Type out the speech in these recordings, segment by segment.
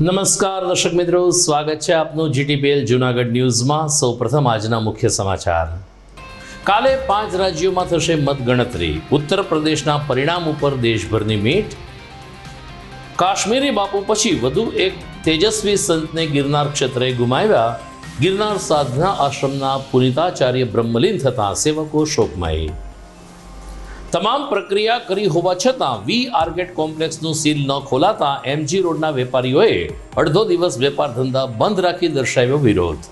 નમસ્કાર દર્શક મિત્રો, સ્વાગત છે આપનું જીટીપીએલ જૂનાગઢ ન્યૂઝમાં। સૌપ્રથમ આજના મુખ્ય સમાચાર। કાલે 5 રાજ્યોમાં થશે મતગણતરી। ઉત્તર પ્રદેશના પરિણામ ઉપર દેશભરની મીટ। કાશ્મીરી બાપુ પછી વધુ એક તેજસ્વી સંતને ગિરનાર ક્ષેત્રે ગુમાવ્યા। ગિરનાર સાધના આશ્રમના પુનિતાચાર્ય બ્રહ્મલીન થતા સેવકો શોકમય। તમામ પ્રક્રિયા કરી હોવા છતાં વી આર્કેટ કોમ્પ્લેક્સનું સીલ ન ખોલાતા એમજી રોડના વેપારીઓએ અડધો દિવસ વેપાર ધંધા બંધ રાખી દર્શાવ્યો વિરોધ।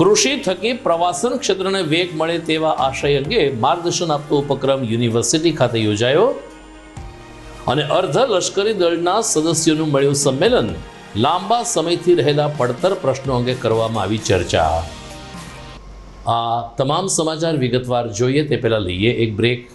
કૃષિ થકી પ્રવાસન ક્ષેત્રને વેગ મળે તેવા આશય અંગે માર્ગદર્શન આપતો ઉપક્રમ યુનિવર્સિટી ખાતે યોજાયો। અને અર્ધ લશ્કરી દળના સદસ્યોનું મળ્યું સંમેલન। લાંબા સમયથી રહેલા પડતર પ્રશ્નો અંગે કરવામાં આવી ચર્ચા। આ તમામ સમાચાર વિગતવાર જોઈએ તે પહેલા લઈએ એક બ્રેક।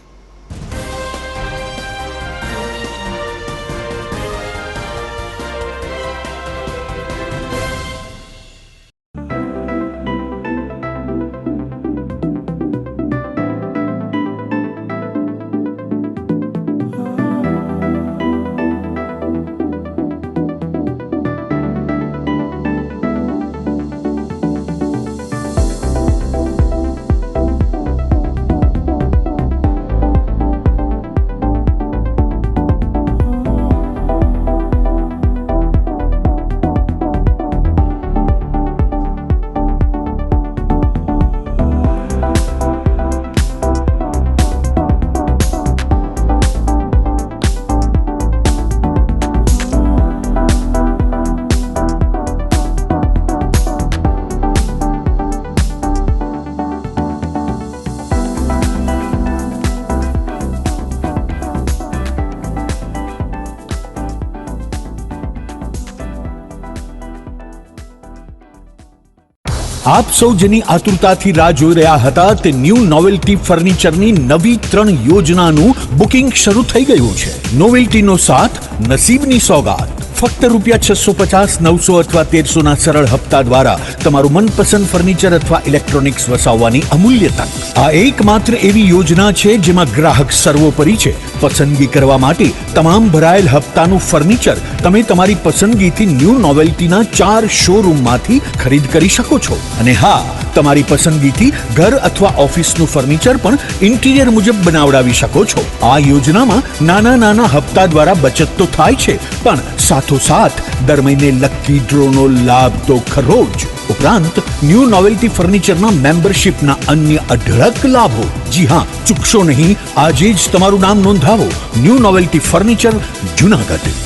આપ સૌ જેની આતુરતાથી રાહ જોઈ રહ્યા હતા તે ન્યૂ નોવેલ્ટી ફર્નિચરની નવી 3 યોજનાનું બુકિંગ શરૂ થઈ ગયું છે। નોવેલ્ટીનો સાથ નસીબની સોગાત। ફક્ત ₹650, 900 અથવા 1300 ના સરળ હપ્તા દ્વારા તમારું મનપસંદ ફર્નિચર અથવા ઇલેક્ટ્રોનિક્સ વસાવવાની અમૂલ્ય તક। આ એકમાત્ર એવી યોજના છે જેમાં ગ્રાહક સર્વોપરી છે। પસંદગી કરવા માટે તમામ ભરાયેલ હપ્તાનું ફર્નિચર તમે તમારી પસંદગીથી ન્યૂ નોવેલ્ટીના 4 શોરૂમમાંથી ખરીદ કરી શકો છો। અને હા, તમારી પસંદગીથી ઘર અથવા ઓફિસનું ફર્નિચર પણ ઇન્ટિરિયર મુજબ બનાવડાવી શકો છો। આ યોજનામાં નાના નાના હપ્તા દ્વારા બચત તો થાય છે, પણ સાથોસાથ દર મહિને લકી ડ્રોનો લાભ તો ખરો જ। ઉપરાંત ન્યૂ નોવેલ્ટી ફર્નિચરના મેમ્બરશિપના અન્ય અઢળક લાભો। જી હા, ચૂકશો નહીં, આજે જ તમારું નામ નોંધાવો। New novelty furniture, Junagadh.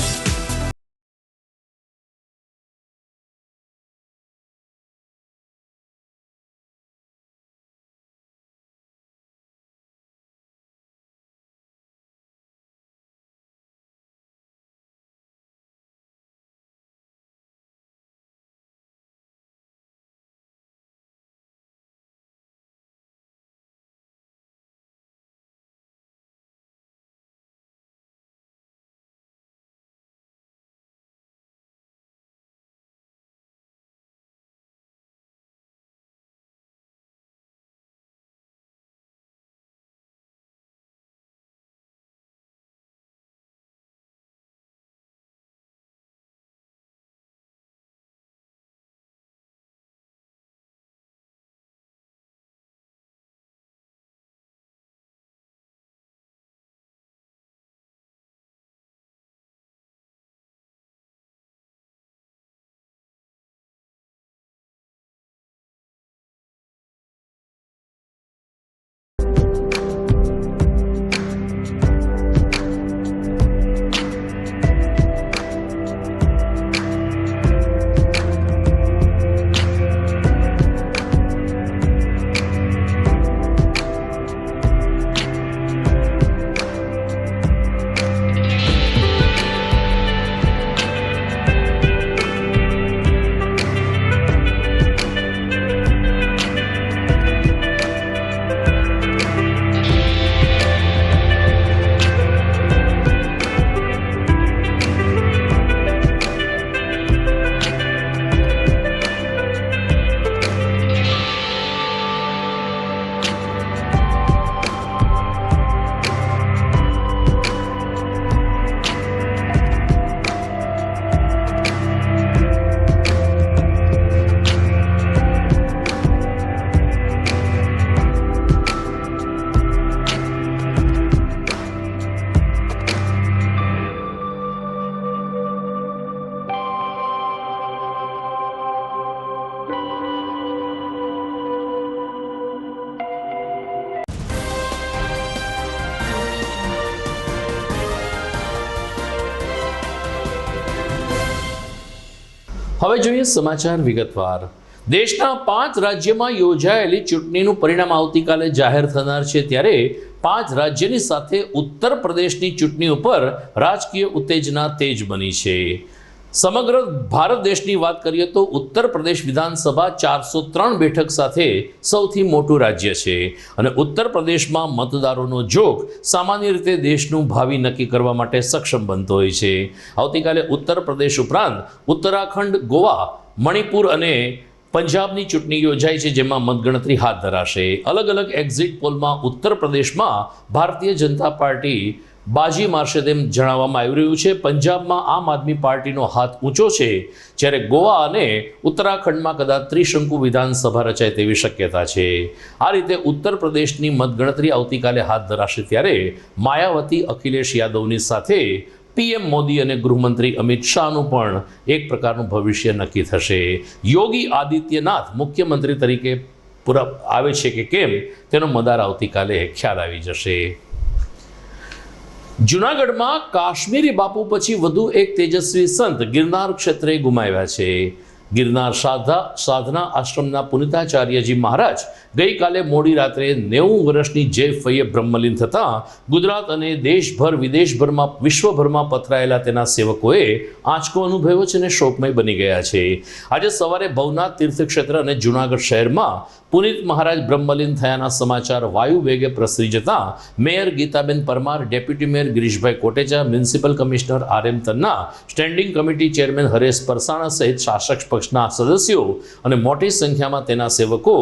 હવે જોઈએ સમાચાર વિગતવાર. દેશના 5 રાજ્યમાં યોજાયેલી ચૂંટણીનું પરિણામ આવતીકાલે જાહેર થનાર છે, ત્યારે 5 રાજ્યની સાથે ઉત્તર પ્રદેશની ચૂંટણી ઉપર રાજકીય ઉત્તેજના તેજ બની છે. સમગ્ર ભારત દેશની વાત કરીએ તો ઉત્તર પ્રદેશ વિધાનસભા 403 બેઠક સાથે સૌથી મોટું રાજ્ય છે અને ઉત્તર પ્રદેશમાં મતદારોનો જોગ સામાન્ય રીતે દેશનું ભાવિ નક્કી કરવા માટે સક્ષમ બનતો હોય છે. આવતીકાલે ઉત્તર પ્રદેશ ઉપરાંત ઉત્તરાખંડ, ગોવા, મણિપુર અને પંજાબની ચૂંટણી યોજાઈ છે, જેમાં મતગણતરી હાથ ધરાશે. અલગ અલગ એક્ઝિટ પોલમાં ઉત્તર પ્રદેશમાં ભારતીય જનતા પાર્ટી બાજી મારશે તેમ જણાવવામાં આવી રહ્યું છે. પંજાબમાં આમ આદમી પાર્ટીનો હાથ ઊંચો છે, જ્યારે ગોવા અને ઉત્તરાખંડમાં કદાચ ત્રિશંકુ વિધાનસભા રચાય તેવી શક્યતા છે. આ રીતે ઉત્તર પ્રદેશની મતગણતરી આવતીકાલે હાથ ધરાશે, ત્યારે માયાવતી, અખિલેશ યાદવની સાથે પીએમ મોદી અને ગૃહમંત્રી અમિત શાહનું પણ એક પ્રકારનું ભવિષ્ય નક્કી થશે. યોગી આદિત્યનાથ મુખ્યમંત્રી તરીકે આવે છે કે કેમ તેનો મદાર આવતીકાલે ખ્યાલ આવી જશે. જૂનાગઢમાં કાશ્મીરી બાપુ પછી વધુ એક તેજસ્વી સંત ગિરનાર ક્ષેત્રે ગુમાવ્યા છે. ગિરનાર સાધના આશ્રમના પુનિતાચાર્યજી મહારાજ ગઈકાલે મોડી રાત્રે 90 વર્ષની જૈફઈએ બ્રહ્મલીન થતાં ગુજરાત અને દેશભર વિદેશભરમાં વિશ્વભરમાં પથરાયેલા તેના સેવકોએ આંચકો અનુભવ્યો છે અને શોકમય બની ગયા છે. આજે સવારે ભવનાથ તીર્થક્ષેત્ર અને જૂનાગઢ શહેરમાં પુનિત મહારાજ બ્રહ્મલીન થયાના સમાચાર વાયુ વેગે પ્રસરી જતા mayor Geetaben Parmar, deputy mayor Girishbhai Kotecha, municipal commissioner RM Tanna, standing committee chairman Haresh Parsana સહિત શાસક પક્ષના સદસ્યો અને મોટી સંખ્યામાં તેના સેવકો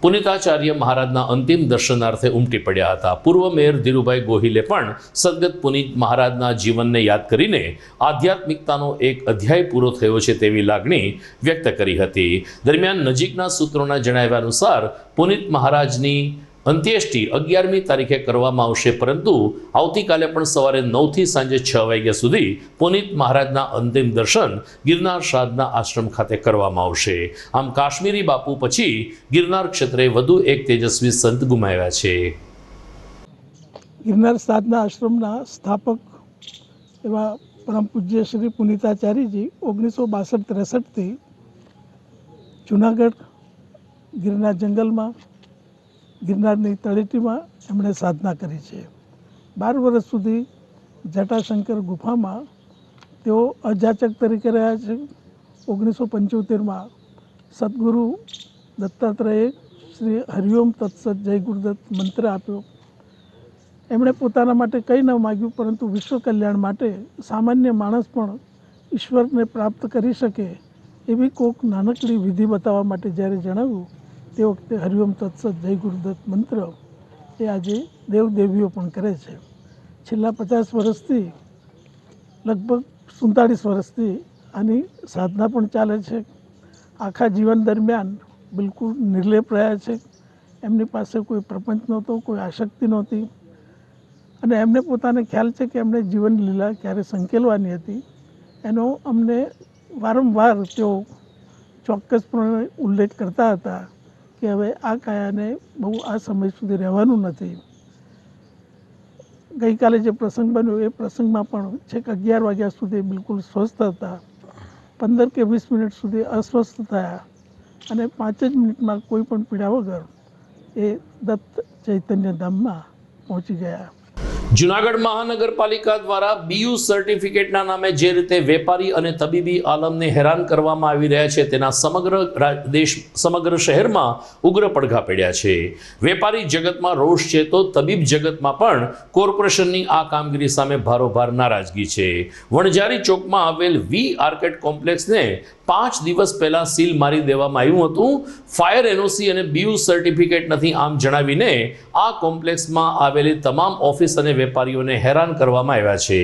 પુનિતાચાર્ય મહારાજના અંતિમ દર્શનાર્થે ઉમટી પડ્યા હતા. પૂર્વ મેયર ધીરુભાઈ ગોહિલે પણ સદગત પુનિત મહારાજના જીવનને યાદ કરીને આધ્યાત્મિકતાનો એક અધ્યાય પૂરો થયો છે તેવી લાગણી વ્યક્ત કરી હતી. દરમિયાન નજીકના સૂત્રોના જણાવ્યા અનુસાર પુનિત મહારાજની અંત્યેષ્ટિ 11મી તારીખે કરવામાં આવશે, પરંતુ આવતીકાલે પણ સવારે 9 થી સાંજે 6 વાગ્યા સુધી પુનિત મહારાજના અંતિમ દર્શન ગિરનાર સાધના આશ્રમ ખાતે કરવામાં આવશે. આમ કાશ્મીરી બાપુ પછી ગિરનાર ક્ષેત્રે વધુ એક તેજસ્વી સંત ગુમાવ્યા છે. ગિરનાર સાધના આશ્રમના સ્થાપક એવા પરમ પૂજ્ય શ્રી પુનિતાચાર્યજી 1962-63થી જૂનાગઢ ગિરનાર જંગલમાં, ગિરનારની તળેટીમાં એમણે સાધના કરી છે. 12 વર્ષ સુધી જટાશંકર ગુફામાં તેઓ અજાચક તરીકે રહ્યા છે. 1975માં સદગુરુ દત્તાત્રેયે શ્રી હરિઓમ તત્સત જય ગુરુદત્ત મંત્ર આપ્યો. એમણે પોતાના માટે કંઈ ન માગ્યું, પરંતુ વિશ્વ કલ્યાણ માટે સામાન્ય માણસ પણ ઈશ્વરને પ્રાપ્ત કરી શકે એવી કોઈક નાનકડી વિધિ બતાવવા માટે જ્યારે જણાવ્યું, તે વખતે હરિઓમ તત્સત જય ગુરુદત્ત મંત્ર એ આજે દેવદેવીઓ પણ કરે છે. છેલ્લા 50 વર્ષથી, લગભગ 47 વર્ષથી આની સાધના પણ ચાલે છે. આખા જીવન દરમિયાન બિલકુલ નિર્લેપ રહ્યા છે. એમની પાસે કોઈ પ્રપંચ નહોતો, કોઈ આસક્તિ નહોતી અને એમને પોતાને ખ્યાલ છે કે એમને જીવન લીલા ક્યારે સંકેલવાની હતી એનો અમને વારંવાર તેઓ ચોક્કસપણે ઉલ્લેખ કરતા હતા કે હવે આ કાયાને બહુ આ સમય સુધી રહેવાનું નથી. ગઈકાલે જે પ્રસંગ બન્યો એ પ્રસંગમાં પણ છેક 11 વાગ્યા સુધી બિલકુલ સ્વસ્થ હતા. 15 કે 20 મિનિટ સુધી અસ્વસ્થ થયા અને 5 જ મિનિટમાં કોઈ પણ પીડા વગર એ દત્ત ચૈતન્ય ધામમાં પહોંચી ગયા. જૂનાગઢ મહાનગરપાલિકા દ્વારા BU સર્ટિફિકેટના નામે જે રીતે વેપારી અને તબીબી આલમને હેરાન કરવામાં આવી રહ્યા છે, તેના સમગ્ર શહેરમાં ઉગ્ર પડઘા પડ્યા છે. વેપારી જગતમાં રોષ છે તો તબીબ જગતમાં પણ કોર્પોરેશનની આ કામગીરી સામે ભારોભાર નારાજગી છે. વણઝારી ચોકમાં આવેલ V આર્કેડ કોમ્પ્લેક્સને 5 દિવસ પહેલા સીલ મારી દેવામાં આવ્યું હતું. ફાયર NOC અને BU સર્ટિફિકેટ નથી આમ જણાવીને આ કોમ્પ્લેક્સમાં આવેલી તમામ ઓફિસ અને વેપારીઓને હેરાન કરવામાં આવ્યા છે.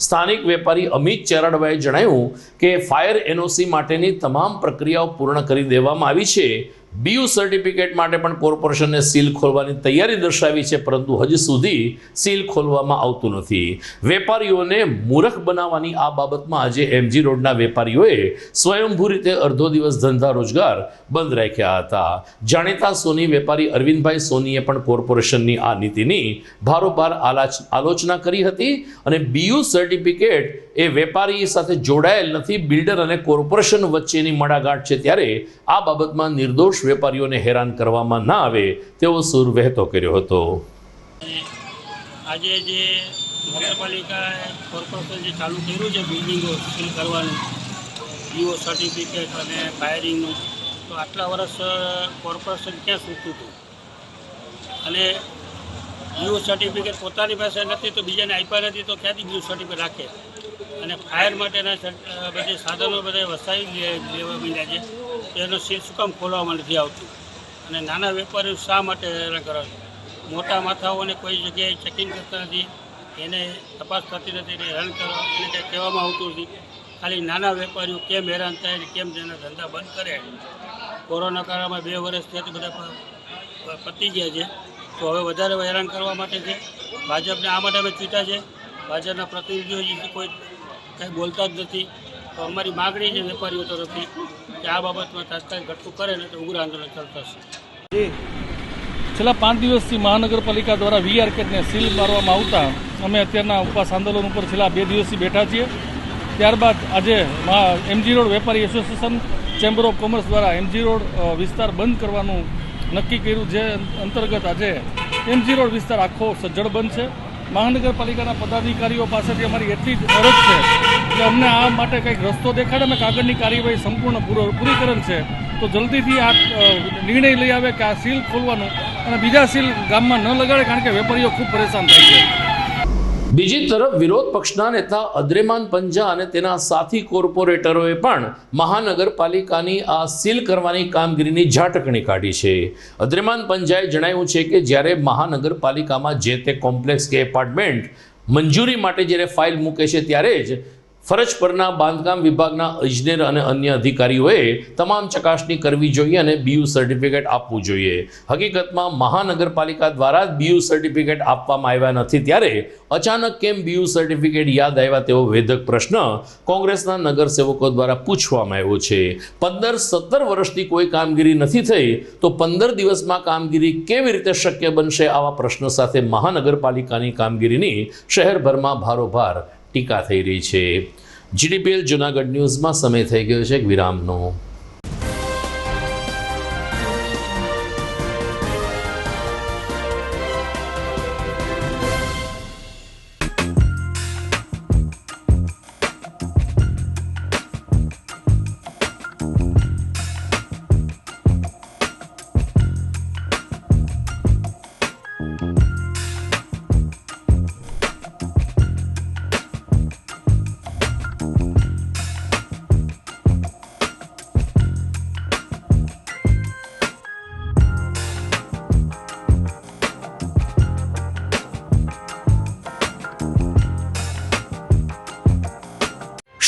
સ્થાનિક વેપારી અમિત ચેરાડવાએ જણાવ્યું કે ફાયર NOC માટેની તમામ પ્રક્રિયાઓ પૂર્ણ કરી દેવામાં આવી છે, BU સર્ટિફિકેટ માટે પણ કોર્પોરેશને સીલ ખોલવાની તૈયારી દર્શાવી છે, પરંતુ હજી સુધી સીલ ખોલવામાં આવતું નથી. વેપારીઓને મૂર્ખ બનાવવાની આ બાબતમાં આજે MG રોડના વેપારીઓએ સ્વયંભૂ રીતે અડધો દિવસ ધંધા રોજગાર બંધ રાખ્યા હતા. જાણીતા સોની વેપારી અરવિંદભાઈ સોનીએ પણ કોર્પોરેશનની આ નીતિની ભારોભાર આલોચના કરી હતી અને BU સર્ટિફિકેટ એ વેપારી સાથે જોડાયેલ નથી, બિલ્ડર અને કોર્પોરેશન વચ્ચેની મડાગાંઠ છે, ત્યારે આ બાબતમાં નિર્દોષ વેપારીઓને હેરાન કરવામાં ના આવે તેવો સૂર વહેતો કર્યો હતો. આજે જે નગરપાલિકા કોર્પોરેશન જે ચાલુ કર્યું છે બિલ્ડિંગો સીલ કરવાનું, BO સર્ટિફિકેટ અને ફાયરિંગનું, તો આટલા વર્ષ કોર્પોરેશન ક્યાં સૂચતું હતું? અને BO સર્ટિફિકેટ પોતાની પાસે નથી તો બીજાને આપ્યા નથી તો ક્યાંથી BO સર્ટિફિકેટ રાખે? અને ફાયર માટેના બધે સાધનો બધા વસાવી લેવા માંડ્યા છે, તો એનો સીલ શું કામ ખોલવામાં નથી આવતું? અને નાના વેપારીઓ શા માટે હેરાન કરે? મોટા માથાઓને કોઈ જગ્યાએ ચેકિંગ કરતા નથી, એને તપાસ થતી નથી, એને હેરાન કરવા એને કંઈ કહેવામાં આવતું નથી. ખાલી નાના વેપારીઓ કેમ હેરાન થાય ને કેમ તેના ધંધા બંધ કરે? કોરોના કાળમાં 2 વર્ષથી બધા પતી ગયા છે, તો હવે વધારે હેરાન કરવા માટે છે. ભાજપને આ માટે અમે ચૂંટ્યા છે. ભાજપના પ્રતિનિધિઓ કોઈ કંઈ બોલતા જ નથી. તો અમારી માગણી છે વેપારીઓ તરફથી કે આ બાબતમાં તાત્કાલિક ઘટતું કરે ને તો ઉગ્ર આંદોલન ચાલુ થશે. છેલ્લા 5 દિવસથી મહાનગરપાલિકા દ્વારા વી-આર્કેટને સીલ મારવામાં આવતા અમે અત્યારના ઉપવાસ આંદોલન ઉપર છેલ્લા 2 દિવસથી બેઠા છીએ. ત્યારબાદ આજે MG રોડ વેપારી એસોસિએશન ચેમ્બર ઓફ કોમર્સ દ્વારા MG રોડ વિસ્તાર બંધ કરવાનું નક્કી કર્યું, જે અંતર્ગત આજે MG રોડ વિસ્તાર આખો સજ્જડ બંધ છે. મહાનગરપાલિકાના પદાધિકારીઓ પાસેથી અમારી એટલી જ અરજ છે કે અમને આ માટે કંઈક રસ્તો દેખાડે, અમે કાગળની કાર્યવાહી સંપૂર્ણ પૂરી કરેલ છે, તો જલ્દીથી આ નિર્ણય લઈ આવે કે આ સીલ ખોલવાનું અને બીજા સીલ ગામમાં ન લગાડે, કારણ કે વેપારીઓ ખૂબ પરેશાન થાય છે. બીજી તરફ વિરોધ પક્ષના નેતા અદ્રેમાન પંજા અને તેના સાથી કોર્પોરેટરોએ પણ મહાનગરપાલિકાની આ સીલ કરવાની કામગીરીની ઝાટકણી કાઢી છે. અદ્રેમાન પંજાએ જણાવ્યું છે કે જ્યારે મહાનગરપાલિકામાં જે તે કોમ્પ્લેક્સ કે એપાર્ટમેન્ટ મંજૂરી માટે જ્યારે ફાઇલ મૂકે છે ત્યારે જ ફરજ પરના બાંધકામ વિભાગના ઇજનેર અને અન્ય અધિકારીઓએ તમામ ચકાસણી કરવી જોઈએ અને BU સર્ટિફિકેટ આપવું જોઈએ. હકીકતમાં મહાનગરપાલિકા દ્વારા જ BU સર્ટિફિકેટ આપવામાં આવ્યા નથી, ત્યારે અચાનક કેમ BU સર્ટિફિકેટ યાદ આવ્યા તેવો વેધક પ્રશ્ન કોંગ્રેસના નગરસેવકો દ્વારા પૂછવામાં આવ્યો છે. 15-17 વર્ષથી કોઈ કામગીરી નથી થઈ તો 15 દિવસમાં કામગીરી કેવી રીતે શક્ય બનશે? આવા પ્રશ્નો સાથે મહાનગરપાલિકાની કામગીરીની શહેરભરમાં ભારોભાર ટીકા થઈ રહી છે. GTPL જૂનાગઢ ન્યૂઝમાં સમય થઈ ગયો છે એક વિરામનો.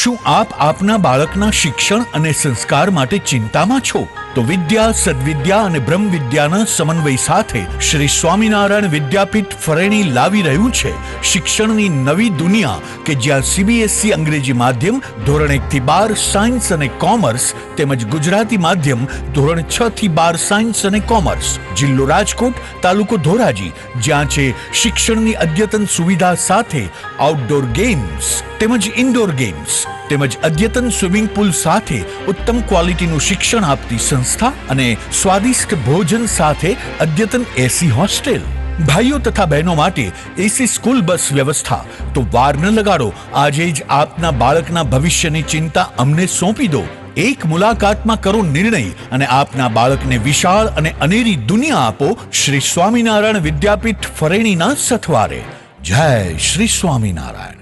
શું આપ આપના બાળકના શિક્ષણ અને સંસ્કાર માટે ચિંતામાં છો? તો વિદ્યા, સદવિદ્યા અને બ્રહ્મ વિદ્યાના સમન્વય સાથે શ્રી સ્વામિનારાયણ વિદ્યાપીઠ ફરેણી લાવી રહ્યું છે શિક્ષણની નવી દુનિયા, કે જ્યાં CBSE અંગ્રેજી માધ્યમ ધોરણ 1 થી 12 સાયન્સ અને કોમર્સ તેમજ ગુજરાતી માધ્યમ ધોરણ 6 થી 12 સાયન્સ અને કોમર્સ. જિલ્લો રાજકોટ, તાલુકો ધોરાજી, જ્યાં છે શિક્ષણની અદ્યતન સુવિધા સાથે આઉટડોર ગેમ્સ તેમજ ઇન્ડોર ગેમ્સ તેમજ અદ્યતન સ્વિમિંગ પુલ સાથે ઉત્તમ ક્વોલિટીનું શિક્ષણ આપતી સંસ્થા અને સ્વાદિષ્ટ ભોજન સાથે અદ્યતન AC હોસ્ટેલ. ભાઈઓ તથા બહેનો માટે AC સ્કૂલ બસ વ્યવસ્થા. તો વાર ન લગાડો, આજે જ આપના બાળકના ભવિષ્યની ચિંતા અમને સોંપી દો. એક મુલાકાતમાં કરો નિર્ણય અને આપના બાળકને વિશાળ અને અનેરી દુનિયા આપો શ્રી સ્વામિનારાયણ વિદ્યાપીઠ ફરેણીના સથવારે. જય શ્રી સ્વામિનારાયણ.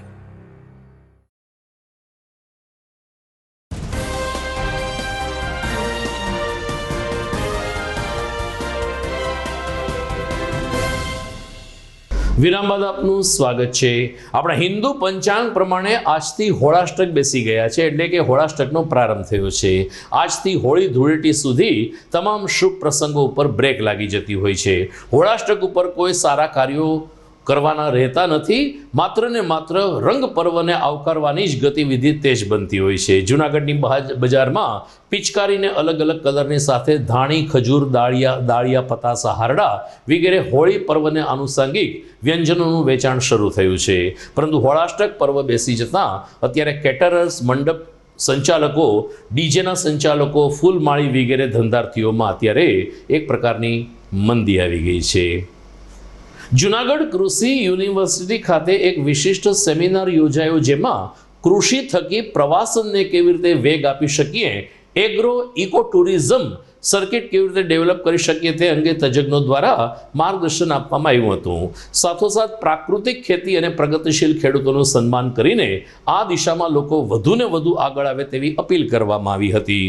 વિરામ બાદ આપનું સ્વાગત છે. આપણા હિન્દુ પંચાંગ પ્રમાણે આજથી હોળાષ્ટક બેસી ગયા છે, એટલે કે હોળાષ્ટકનો પ્રારંભ થયો છે. આજથી હોળી ધૂળેટી સુધી તમામ શુભ પ્રસંગો ઉપર બ્રેક લાગી જતી હોય છે. હોળાષ્ટક ઉપર કોઈ સારા કાર્યો કરવાના રહેતા નથી, માત્ર ને માત્ર રંગ પર્વને આવકારવાની જ ગતિવિધિ તેજ બનતી હોય છે. જૂનાગઢની બજારમાં પિચકારીને અલગ અલગ કલરની સાથે ધાણી, ખજૂર, દાળિયા, પતાસા, હારડા વગેરે હોળી પર્વને આનુષંગિક વ્યંજનોનું વેચાણ શરૂ થયું છે. પરંતુ હોળાષ્ટક પર્વ બેસી જતાં અત્યારે કેટરર્સ, મંડપ સંચાલકો, ડીજેના સંચાલકો, ફૂલમાળી વગેરે ધંધાર્થીઓમાં અત્યારે એક પ્રકારની મંદી આવી ગઈ છે. જૂનાગઢ કૃષિ યુનિવર્સિટી ખાતે એક વિશિષ્ટ સેમિનાર યોજાયો, જેમાં કૃષિ થકી પ્રવાસનને કેવી રીતે વેગ આપી શકીએ, એગ્રો ઇકો ટુરિઝમ સર્કિટ કેવી રીતે ડેવલપ કરી શકીએ તે અંગે તજજ્ઞો દ્વારા માર્ગદર્શન આપવામાં આવ્યું હતું. સાથોસાથ પ્રાકૃતિક ખેતી અને પ્રગતિશીલ ખેડૂતોનું સન્માન કરીને આ દિશામાં લોકો વધુને વધુ આગળ આવે તેવી અપીલ કરવામાં આવી હતી.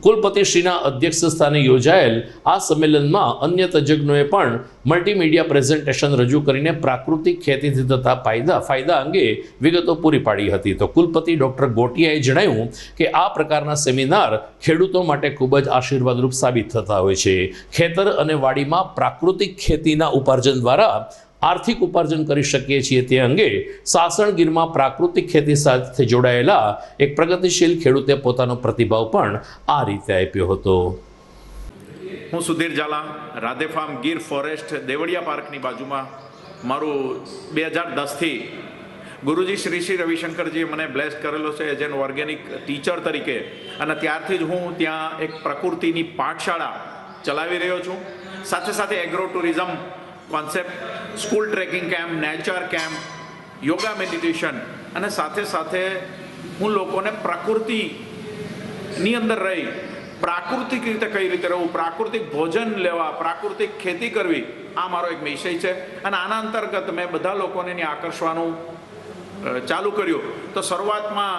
કુલપતિશ્રીના અધ્યક્ષ સ્થાને યોજાયેલ આ સંમેલનમાં અન્ય તજજ્ઞોએ પણ મલ્ટીમીડિયા પ્રેઝન્ટેશન રજૂ કરીને પ્રાકૃતિક ખેતીથી થતા ફાયદા અંગે વિગતો પૂરી પાડી હતી. તો કુલપતિ ડૉક્ટર ગોટિયાએ જણાવ્યું કે આ પ્રકારના સેમિનાર ખેડૂતો માટે ખૂબ જ આશીર્વાદરૂપ સાબિત થતા હોય છે. ખેતર અને વાડીમાં પ્રાકૃતિક ખેતીના ઉપાર્જન દ્વારા આર્થિક ઉપાર્જન કરી શકીએ છીએ તે અંગે સાસણગીરમાં પ્રાકૃતિક ખેતી સાથે જોડાયેલા એક પ્રગતિશીલ ખેડૂતે પોતાનો પ્રતિભાવ પણ આ રીતે આપ્યો હતો. હું સુધીર ઝાલા, રાધે ફાર્મ ગીર ફોરેસ્ટ દેવળિયા પાર્કની બાજુમાં મારું 2010થી ગુરુજી શ્રી રવિશંકરજીએ મને બ્લેસ કરેલો છે એઝ એન ઓર્ગેનિક ટીચર તરીકે, અને ત્યારથી જ હું ત્યાં એક પ્રકૃતિની પાઠશાળા ચલાવી રહ્યો છું. સાથે સાથે agro tourism concept, school trekking camp, nature camp, yoga meditation, અને સાથે સાથે હું લોકોને પ્રકૃતિની અંદર રહી પ્રાકૃતિક રીતે કઈ રીતે રહેવું, પ્રાકૃતિક ભોજન લેવા, પ્રાકૃતિક ખેતી કરવી, આ મારો એક વિષય છે. અને આના અંતર્ગત મેં બધા લોકોને આકર્ષવાનું ચાલુ કર્યું. તો શરૂઆતમાં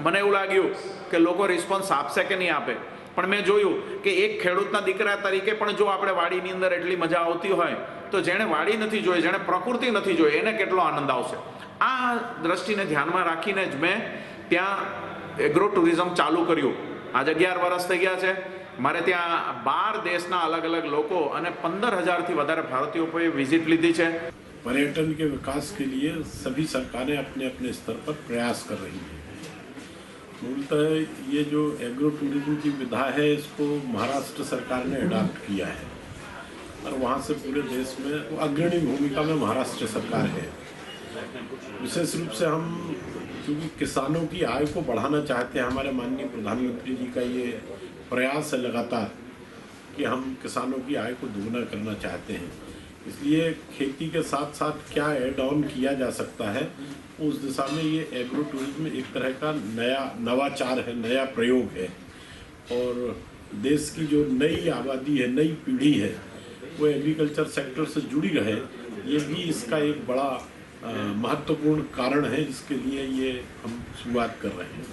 મને એવું લાગ્યું કે લોકો રિસ્પોન્સ આપશે કે નહીં આપે, પણ મેં જોયું કે એક ખેડૂતના દીકરા તરીકે પણ જો આપણે વાડીની અંદર એટલી મજા આવતી હોય તો જેણે વાડી નથી જોઈ, જેણે પ્રકૃતિ નથી જોઈ, એને કેટલો આનંદ આવશે. આ દ્રષ્ટિને ધ્યાનમાં રાખીને જ મેં ત્યાં એગ્રો ટુરિઝમ ચાલુ કર્યું. આજે 11 વર્ષ થઈ ગયા છે. મારે ત્યાં 12 દેશના અલગ અલગ લોકો અને 15,000થી વધારે ભારતીયોએ વિઝિટ લીધી છે. पर्यटन के विकास के लिए सभी सरकारें अपने अपने स्तर पर प्रयास कर रही हैं. मूलतः ये जो एग्रो टूरिज्म की विधा है इसको महाराष्ट्र सरकार ने अडॉप्ट किया है और वहाँ से पूरे देश में अग्रणी भूमिका में महाराष्ट्र सरकार है. विशेष रूप से हम क्योंकि किसानों की आय को बढ़ाना चाहते हैं, हमारे माननीय प्रधानमंत्री जी का ये प्रयास है लगातार कि हम किसानों की आय को दोगुना करना चाहते हैं. इसलिए खेती के साथ साथ क्या एड ऑन किया जा सकता है, उस दिशा में ये एग्रो टूरिज्म एक तरह का नया नवाचार है, नया प्रयोग है. और देश की जो नई आबादी है, नई पीढ़ी है, वो एग्रीकल्चर सेक्टर से जुड़ी रहे, ये भी इसका एक बड़ा महत्वपूर्ण कारण है, जिसके लिए ये हम शुरुआत कर रहे हैं.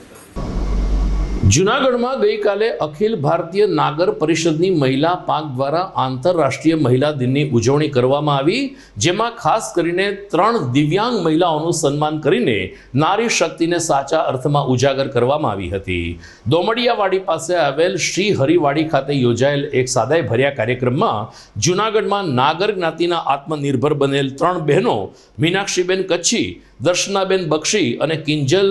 જૂનાગઢમાં ગઈકાલે અખિલ ભારતીય નાગર પરિષદની મહિલા પાંખ દ્વારા આંતરરાષ્ટ્રીય મહિલા દિનની ઉજવણી કરવામાં આવી, જેમાં ખાસ કરીને 3 દિવ્યાંગ મહિલાઓનું સન્માન કરીને નારી શક્તિને સાચા અર્થમાં ઉજાગર કરવામાં આવી હતી. દોમડિયાવાડી પાસે આવેલ શ્રી હરિવાડી ખાતે યોજાયેલ એક સાદાઈ ભર્યા કાર્યક્રમમાં જૂનાગઢમાં નાગર જ્ઞાતિના આત્મનિર્ભર બનેલ 3 બહેનો મીનાક્ષીબેન કચ્છી, દર્શનાબેન બક્ષી અને કિંજલ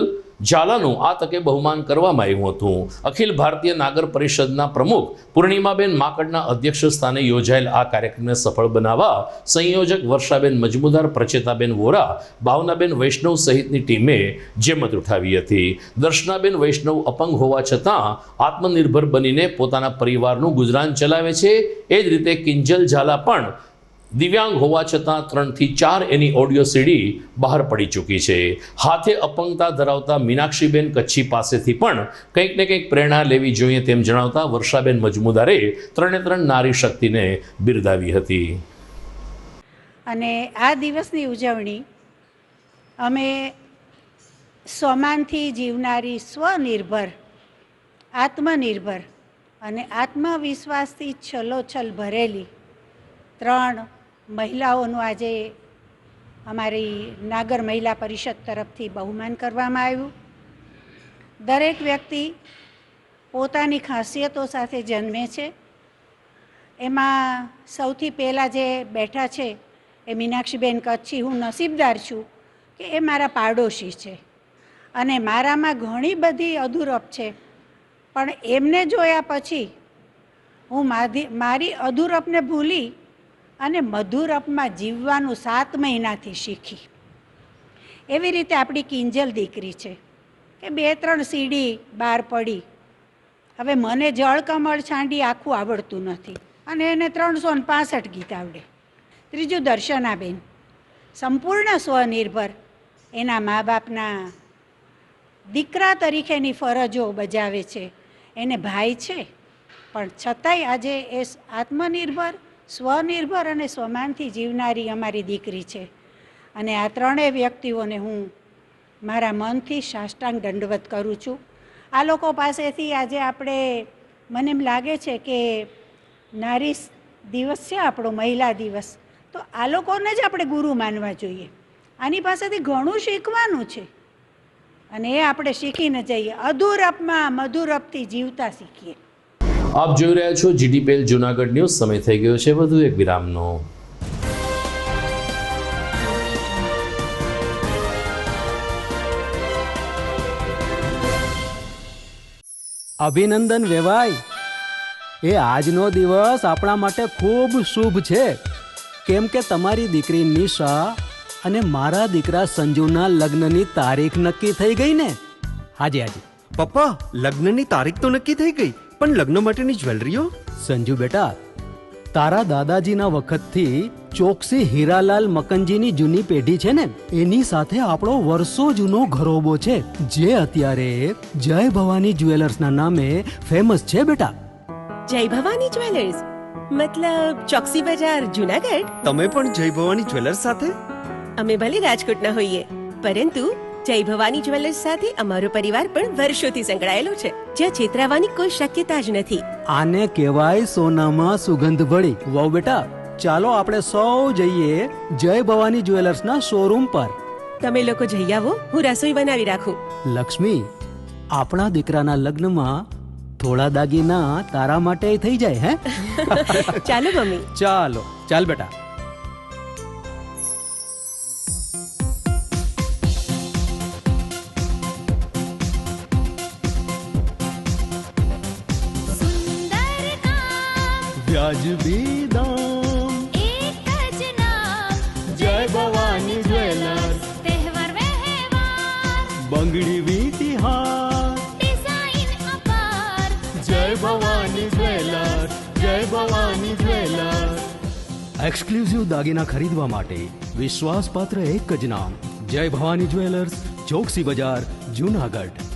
ઝાલાનું આ તકે બહુમાન કરવામાં આવ્યું હતું. અખિલ ભારતીય નાગર પરિષદના પ્રમુખ પૂર્ણિમાબેન માકડના અધ્યક્ષ સ્થાને યોજાયેલ આ કાર્યક્રમને સફળ બનાવવા સંયોજક વર્ષાબેન મજમુદાર, પ્રચેતાબેન વોરા, ભાવનાબેન વૈષ્ણવ સહિતની ટીમે જેમત ઉઠાવી હતી. દર્શનાબેન વૈષ્ણવ અપંગ હોવા છતાં આત્મનિર્ભર બનીને પોતાના પરિવારનું ગુજરાન ચલાવે છે. એ જ રીતે કિંજલ ઝાલા પણ દિવ્યાંગ હોવા છતાં 3 થી 4 એની ઓડિયો સીડી બહાર પડી ચૂકી છે. હાથે અપંગતા ધરાવતા મીનાક્ષીબેન કચ્છી પાસેથી પણ કંઈક ને કંઈક પ્રેરણા લેવી જોઈએ તેમ જણાવતા વર્ષાબેન મજમુદારે 3 નારી શક્તિને બિરદાવી હતી. અને આ દિવસની ઉજવણી અમે સ્વમાનથી જીવનારી, સ્વનિર્ભર, આત્મનિર્ભર અને આત્મવિશ્વાસથી છલોછલ ભરેલી 3 મહિલાઓનું આજે અમારી નાગર મહિલા પરિષદ તરફથી બહુમાન કરવામાં આવ્યું. દરેક વ્યક્તિ પોતાની ખાસિયતો સાથે જન્મે છે. એમાં સૌથી પહેલાં જે બેઠા છે એ મીનાક્ષીબેન કચ્છી. હું નસીબદાર છું કે એ મારા પાડોશી છે અને મારામાં ઘણી બધી અધૂરપ છે, પણ એમને જોયા પછી હું મારી અધૂરપને ભૂલી અને મધુરપમાં જીવવાનું 7 મહિનાથી શીખી. એવી રીતે આપણી કિંજલ દીકરી છે કે 2-3 સીડી બહાર પડી. હવે મને જળકમળ છાંડી આખું આવડતું નથી અને એને 365 ગીત આવડે. ત્રીજું દર્શનાબેન સંપૂર્ણ સ્વનિર્ભર, એના મા બાપના દીકરા તરીકેની ફરજો બજાવે છે. એને ભાઈ છે પણ છતાંય આજે એ આત્મનિર્ભર, સ્વનિર્ભર અને સ્વમાનથી જીવનારી અમારી દીકરી છે. અને આ ત્રણેય વ્યક્તિઓને હું મારા મનથી સાષ્ટાંગ દંડવત કરું છું. આ લોકો પાસેથી આજે આપણે, મને એમ લાગે છે કે નારી દિવસ છે આપણો, મહિલા દિવસ, તો આ લોકોને જ આપણે ગુરુ માનવા જોઈએ. આની પાસેથી ઘણું શીખવાનું છે અને એ આપણે શીખીને જઈએ. અધૂરપમાં મધુરપથી જીવતા શીખીએ. આપ જોઈ રહ્યા છો GTPL જૂનાગઢ ન્યૂઝ. સમય થઈ ગયો છે વધુ એક વિરામનો. અભિનંદન વેવાઈ, એ આજનો દિવસ આપણા માટે ખૂબ શુભ છે, કેમ કે તમારી દીકરી નિશા અને મારા દીકરા સંજુના લગ્નની તારીખ નક્કી થઈ ગઈ ને. હાજી હાજી પપ્પા, લગ્નની તારીખ તો નક્કી થઈ ગઈ, પણ લગ્ન માટેની જ્વેલરીઓ? સંજુ બેટા, તારા દાદાજીના વખતથી ચોકસી હીરાલાલ મકનજીની જૂની પેઢી છે ને, એની સાથે આપણો વર્ષો જૂનો ઘરોબો છે, જે અત્યારે જય ભવાની જ્વેલર્સના નામે ફેમસ છે બેટા. જય ભવાની જ્વેલર્સ મતલબ ચોકસી બજાર, જુનાગઢ? તમે પણ જય ભવાની જ્વેલર્સ સાથે? અમે ભલે રાજકોટના હોઈએ, પરંતુ જય ભવાની જ્વેલર્સ સાથે અમારો પરિવાર પણ વર્ષોથી સંકળાયેલો છે, જ્યાં છેતરાવાની કોઈ શક્યતા જ નથી. આને કહેવાય સોનામાં સુગંધ ભળી. વાવ બેટા, ચાલો આપણે સૌ જઈએ જય ભવાની જ્વેલર્સના શોરૂમ પર. તમે લોકો જઈ આવો, હું રસોઈ બનાવી રાખું. લક્ષ્મી, આપણા દીકરાના લગ્નમાં થોડા દાગીના તારા માટે થઈ જાય. હે ચાલો મમ્મી. ચાલો ચાલ બેટા. વ્યાજબી દામ, એક જ નામ, જય ભવાની જ્વેલર્સ. તહેવાર વ્યવહાર, બંગડી વીટી હાર, ડિઝાઇન અપાર, જય ભવાની જ્વેલર્સ, જય ભવાની જ્વેલર્સ. એક્સક્લુઝિવ દાગીના ખરીદવા માટે વિશ્વાસપાત્ર એક જ નામ, જય ભવાની જ્વેલર્સ, ચોકસી બજાર, જૂનાગઢ.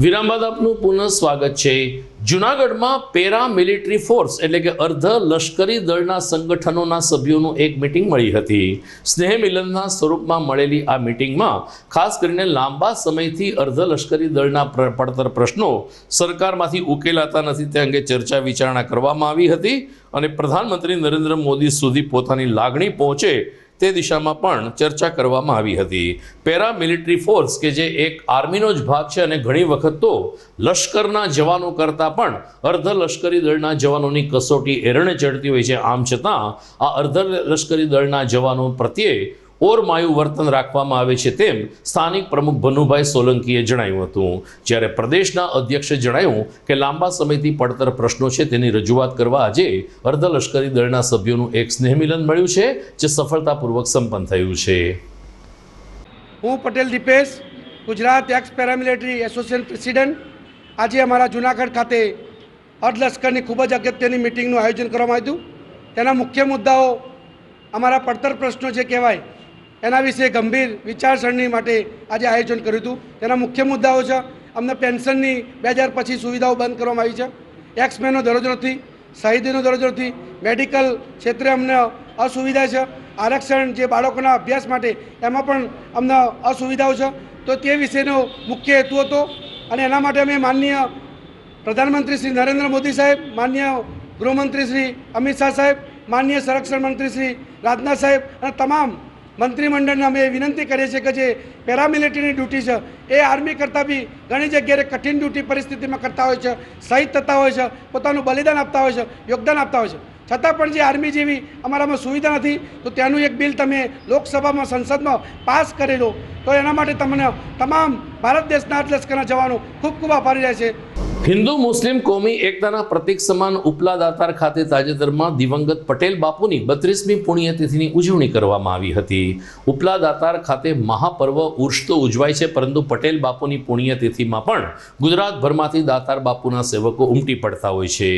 વિરામ બાદ આપનું પુનઃ સ્વાગત છે. જૂનાગઢમાં પેરા મિલિટરી ફોર્સ એટલે કે અર્ધ લશ્કરી દળના સંગઠનોના સભ્યોનું એક મિટિંગ મળી હતી. સ્નેહ મિલનના સ્વરૂપમાં મળેલી આ મિટિંગમાં ખાસ કરીને લાંબા સમયથી અર્ધ લશ્કરી દળના પડતર પ્રશ્નો સરકારમાંથી ઉકેલાતા નથી તે અંગે ચર્ચા વિચારણા કરવામાં આવી હતી અને પ્રધાનમંત્રી નરેન્દ્ર મોદી સુધી પોતાની લાગણી પહોંચે તે દિશામાં પણ ચર્ચા કરવામાં આવી હતી. પેરા મિલિટરી ફોર્સ કે જે એક આર્મીનો જ ભાગ છે અને ઘણી વખત તો લશ્કરના જવાનો કરતાં પણ અર્ધ લશ્કરી દળના જવાનોની કસોટી એરણે ચડતી હોય છે. આમ છતાં આ અર્ધ લશ્કરી દળના જવાનો પ્રત્યે ઓરમાયું વર્તન રાખવામાં આવે છે તેમ સ્થાનિક પ્રમુખ ભનુભાઈ સોલંકીએ જણાવ્યું હતું. જ્યારે પ્રદેશના અધ્યક્ષે જણાવ્યું કે લાંબા સમયથી પડતર પ્રશ્નો છે તેની રજૂઆત કરવા આજે અર્ધ લશ્કરી દળના સભ્યોનું એક સ્નેહમિલન મળ્યું છે જે સફળતાપૂર્વક સંપન્ન થયું છે. હું Patel Dipesh, Gujarat x paramilitary association president. આજે અમારા જૂનાગઢ ખાતે અર્ધલશ્કરની ખૂબ જ અગત્યની મિટિંગનું આયોજન કરવામાં આવ્યું. તેના મુખ્ય મુદ્દાઓ અમારા પડતર પ્રશ્નો જે કહેવાય એના વિશે ગંભીર વિચારસરણી માટે આજે આયોજન કર્યું હતું. તેના મુખ્ય મુદ્દાઓ છે અમને પેન્શનની 2000 પછી સુવિધાઓ બંધ કરવામાં આવી છે, એક્સમેનનો દરજ્જો નથી, શહીદીનો દરજ્જો નથી, મેડિકલ ક્ષેત્રે અમને અસુવિધા છે, આરક્ષણ જે બાળકોના અભ્યાસ માટે એમાં પણ અમને અસુવિધાઓ છે. તો તે વિશેનો મુખ્ય હેતુ હતો અને એના માટે અમે માનનીય પ્રધાનમંત્રી શ્રી નરેન્દ્ર મોદી સાહેબ, માનનીય ગૃહમંત્રી શ્રી અમિત શાહ સાહેબ, માનનીય સંરક્ષણ મંત્રી શ્રી રાજનાથ સાહેબ અને તમામ મંત્રીમંડળને અમે વિનંતી કરીએ છીએ કે જે પેરામિલિટરીની ડ્યુટી છે એ આર્મી કરતાં બી ઘણી જગ્યાએ કઠિન ડ્યુટી પરિસ્થિતિમાં કરતા હોય છે, શહીદ થતા હોય છે, પોતાનું બલિદાન આપતા હોય છે, યોગદાન આપતા હોય છે. છતાં પણ જે આર્મી જેવી અમારામાં સુવિધા નથી તો ત્યાંનું એક બિલ તમે લોકસભામાં સંસદમાં પાસ કરી લો તો એના માટે તમને તમામ ભારત દેશના અર્ધલશ્કરના જવાનો ખૂબ ખૂબ આભારી રહે છે. હિન્દુ મુસ્લિમ કોમી એકતાના પ્રતીક સમાન ઉપલા દાતાર ખાતે તાજેતરમાં દિવંગત પટેલ બાપુની 32મી પુણ્યતિથિની ઉજવણી કરવામાં આવી હતી. ઉપલા દાતાર ખાતે મહાપર્વ ઉર્ષ તો ઉજવાય છે પરંતુ પટેલ બાપુની પુણ્યતિથિમાં પણ ગુજરાતભરમાંથી દાતાર બાપુના સેવકો ઉમટી પડતા હોય છે.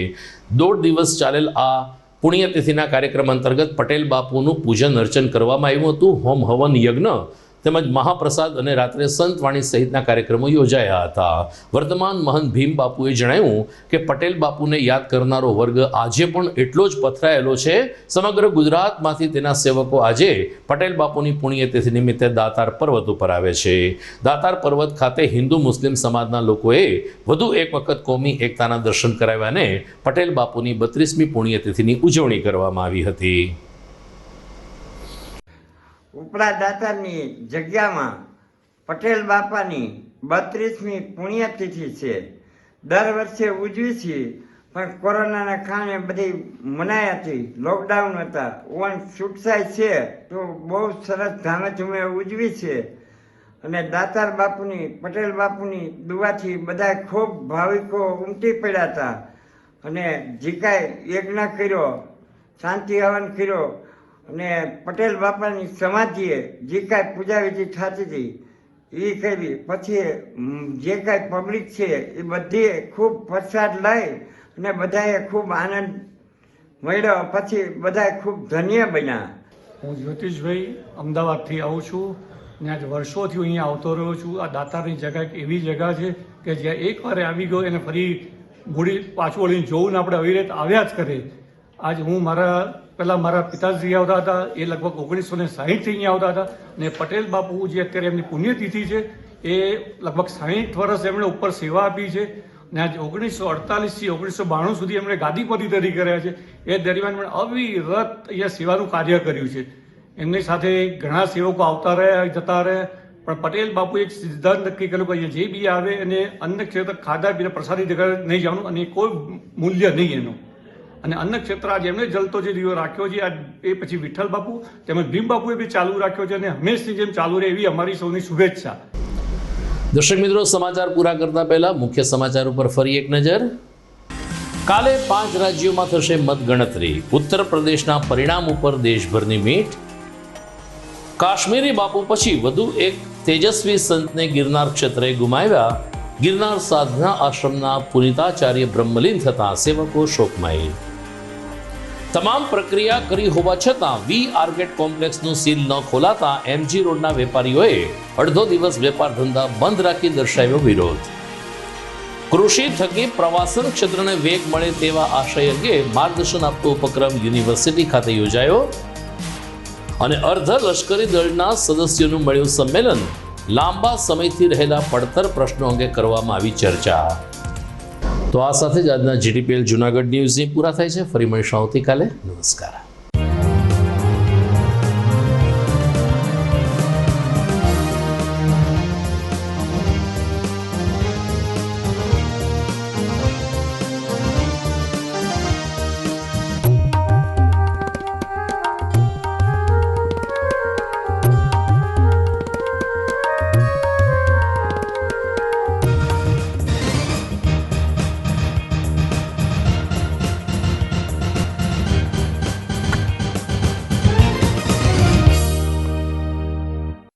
1.5 દિવસ ચાલેલ આ પુણ્યતિથિના કાર્યક્રમ અંતર્ગત પટેલ બાપુનું પૂજન અર્ચન કરવામાં આવ્યું હતું. હોમ હવન યજ્ઞ તેમજ મહાપ્રસાદ અને રાત્રે સંતવાણી સહિતના કાર્યક્રમો યોજાયા હતા. વર્તમાન મહંત ભીમ બાપુએ જણાવ્યું કે પટેલ બાપુને યાદ કરનારો વર્ગ આજે પણ એટલો જ પથરાયેલો છે. સમગ્ર ગુજરાતમાંથી તેના સેવકો આજે પટેલ બાપુની પુણ્યતિથિ નિમિત્તે દાતાર પર્વત ઉપર આવે છે. દાતાર પર્વત ખાતે હિન્દુ મુસ્લિમ સમાજના લોકોએ વધુ એક વખત કોમી એકતાના દર્શન કરાવ્યા અને પટેલ બાપુની 32મી પુણ્યતિથિની ઉજવણી કરવામાં આવી હતી. ઉપલા દાતારની જગ્યામાં પટેલ બાપાની 32મી પુણ્યતિથિ છે. દર વર્ષે ઉજવી છીએ પણ કોરોનાના કારણે બધી મનાઈ હતી, લોકડાઉન હતા. ઓન છૂટછાય છે તો બહુ સરસ ધામેધૂમે ઉજવી છે અને દાતાર બાપુની પટેલ બાપુની દુઆથી બધા ખૂબ ભાવિકો ઉમટી પડ્યા હતા અને જે કાંઈ યજ્ઞ કર્યો, શાંતિ હવન કર્યો અને પટેલ બાપાની સમાધિએ જે કાંઈ પૂજા વિધિ થતી હતી એ કરી. પછી જે કાંઈ પબ્લિક છે એ બધી ખૂબ પ્રસાદ લઈ અને બધાએ ખૂબ આનંદ મળ્યો. પછી બધા ખૂબ ધન્ય બન્યા. હું જ્યોતિષભાઈ અમદાવાદથી આવું છું ને આજ વર્ષોથી હું અહીંયા આવતો રહ્યો છું. આ દાતારની જગ્યા એક એવી જગ્યા છે કે જ્યાં એકવાર આવી ગયો એને ફરી પાછું વળીને જોવું ને આપણે અવિરત આવ્યા જ કરે. આજ હું પહેલાં મારા પિતાશ્રી આવતા હતા, એ લગભગ 1960થી અહીંયા આવતા હતા ને પટેલ બાપુ જે અત્યારે એમની પુણ્યતિથિ છે એ લગભગ 60 વર્ષ એમણે ઉપર સેવા આપી છે ને આજ 1948થી 1992 સુધી એમણે ગાદીપતિ તરીકે કર્યા છે. એ દરમિયાન પણ અવિરત અહીંયા સેવાનું કાર્ય કર્યું છે. એમની સાથે ઘણા સેવકો આવતા રહ્યા, જતા રહ્યા, પણ પટેલ બાપુ એક સિદ્ધાંત નક્કી કર્યું કે અહીંયા જે બી આવે અને અન્ન ક્ષેત્ર ખાધા પીને પ્રસાદી જગ્યાએ નહીં જવાનું અને કોઈ મૂલ્ય નહીં એનું. અને અન્ન ક્ષેત્ર આજે એમણે જલતો જે દીવો રાખ્યો છે એ પછી વિઠ્ઠલ બાપુ તેમજ ભીમ બાપુએ બી ચાલુ રાખ્યો છે અને હંમેશની જેમ ચાલુ રહે એવી અમારી સૌની શુભેચ્છા. દર્શક મિત્રો, સમાચાર પૂરા કરતા પહેલા મુખ્ય સમાચાર ઉપર ફરી એક નજર. કાલે 5 રાજ્યોમાં થશે મતગણતરી. ઉત્તર પ્રદેશના પરિણામ ઉપર દેશભરની મીટ. કાશ્મીરી બાપુ પછી વધુ એક તેજસ્વી સંતને ગિરનાર ક્ષેત્રે ગુમાવ્યા. ગિરનાર સાધના આશ્રમના પુનિતાચાર્ય બ્રહ્મલીન થતા સેવકો શોકમય. તમામ પ્રક્રિયા કરી હોવા છતાં વી-આર્કેટ કોમ્પ્લેક્સનું સીલ ન ખોલાતા એમજી રોડના વેપારીઓએ અડધો દિવસ વેપાર ધંધા બંધ રાખી દર્શાવ્યો વિરોધ. કૃષિ થકી પ્રવાસન ક્ષેત્રને વેગ મળે તેવા આશય અંગે માર્ગદર્શન આપતો ઉપક્રમ યુનિવર્સિટી ખાતે યોજાયો અને અર્ધ લશ્કરી દળના સદસ્યોનું મળ્યું સંમેલન. લાંબા સમયથી રહેલા પડતર પ્રશ્નો અંગે કરવામાં આવી ચર્ચા. તો આ સાથે જ આજના જીટીપીએલ જૂનાગઢ ન્યૂઝની પૂરા થાય છે. ફરી મળીશું આવતીકાલે. નમસ્કાર.